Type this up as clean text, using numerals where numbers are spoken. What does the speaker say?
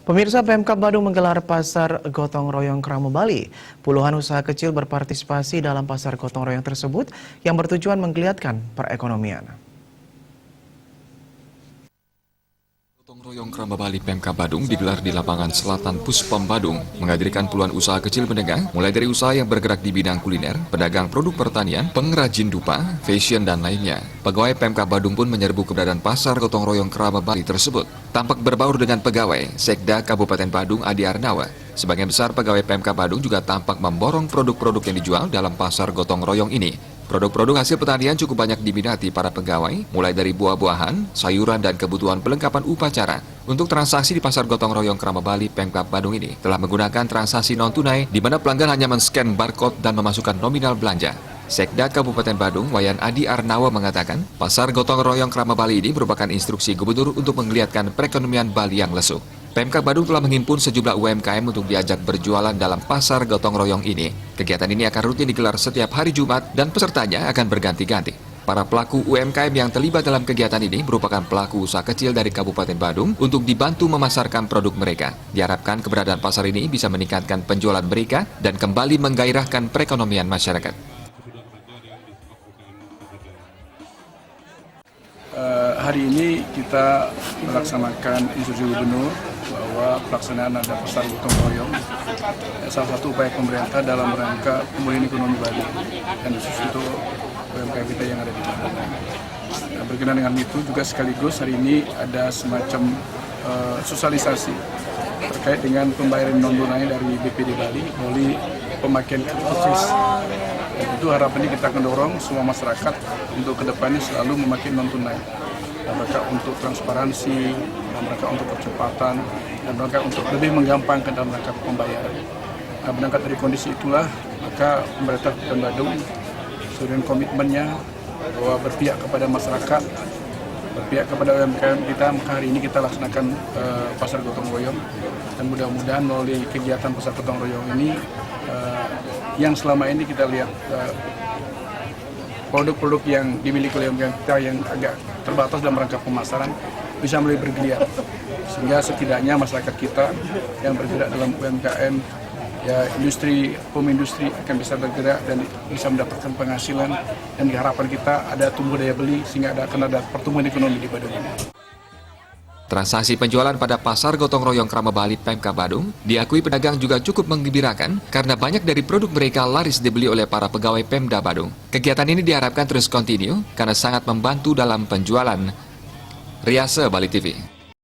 Pemirsa, Pemkab Badung menggelar Pasar Gotong Royong Kramo Bali. Puluhan usaha kecil berpartisipasi dalam Pasar Gotong Royong tersebut yang bertujuan menggeliatkan perekonomian. Gotong Royong Kramo Bali Pemkab Badung digelar di lapangan Selatan Puspom Badung, menghadirkan puluhan usaha kecil menengah, mulai dari usaha yang bergerak di bidang kuliner, pedagang produk pertanian, pengrajin dupa, fashion, dan lainnya. Pegawai Pemkab Badung pun menyerbu keberadaan Pasar Gotong Royong Kramo Bali tersebut. Tampak berbaur dengan pegawai Sekda Kabupaten Badung Adi Arnawa. Sebagian besar pegawai Pemkab Badung juga tampak memborong produk-produk yang dijual dalam Pasar Gotong Royong ini. Produk-produk hasil pertanian cukup banyak diminati para pegawai, mulai dari buah-buahan, sayuran, dan kebutuhan perlengkapan upacara. Untuk transaksi di Pasar Gotong Royong Kramo Bali, Pemkab Badung ini telah menggunakan transaksi non-tunai di mana pelanggan hanya men-scan barcode dan memasukkan nominal belanja. Sekda Kabupaten Badung, Wayan Adi Arnawa mengatakan, Pasar Gotong Royong Kramo Bali ini merupakan instruksi gubernur untuk menggeliatkan perekonomian Bali yang lesu. Pemkab Badung telah menghimpun sejumlah UMKM untuk diajak berjualan dalam Pasar Gotong Royong ini. Kegiatan ini akan rutin digelar setiap hari Jumat dan pesertanya akan berganti-ganti. Para pelaku UMKM yang terlibat dalam kegiatan ini merupakan pelaku usaha kecil dari Kabupaten Badung untuk dibantu memasarkan produk mereka. Diharapkan keberadaan pasar ini bisa meningkatkan penjualan mereka dan kembali menggairahkan perekonomian masyarakat. Hari ini kita melaksanakan instruksi gubernur bahwa pelaksanaan ada Pasar Gotong Royong salah satu upaya pemerintah dalam rangka pemulihan ekonomi Bali dan khusus untuk UMKM kita yang ada di Bali. Nah, berkenaan dengan itu juga sekaligus hari ini ada semacam sosialisasi terkait dengan pembayaran non-tunai dari BPD Bali melalui pemakaian kris. Dan itu harapannya kita akan dorong semua masyarakat untuk kedepannya selalu memakai non-tunai. Dan mereka untuk transparansi, dan mereka untuk percepatan, dan mereka untuk lebih menggampangkan dalam rangka pembayaran. Nah, berangkat dari kondisi itulah, maka pemerintah Kabupaten Badung dengan komitmennya bahwa berpihak kepada masyarakat, berpihak kepada UMKM kita, maka hari ini kita laksanakan Pasar Gotong Royong. Dan mudah-mudahan melalui kegiatan Pasar Gotong Royong ini, yang selama ini kita lihat produk-produk yang dimiliki oleh UMKM kita yang agak terbatas dalam rangka pemasaran bisa mulai bergeliat, sehingga setidaknya masyarakat kita yang bergerak dalam UMKM, ya industri, pemindustri akan bisa bergerak dan bisa mendapatkan penghasilan, dan diharapkan kita ada tumbuh daya beli sehingga akan ada pertumbuhan ekonomi di Badung ini. Transaksi penjualan pada Pasar Gotong Royong Kramo Bali Pemkab Badung diakui pedagang juga cukup menggembirakan karena banyak dari produk mereka laris dibeli oleh para pegawai Pemda Badung. Kegiatan ini diharapkan terus kontinu karena sangat membantu dalam penjualan. Riase Bali TV.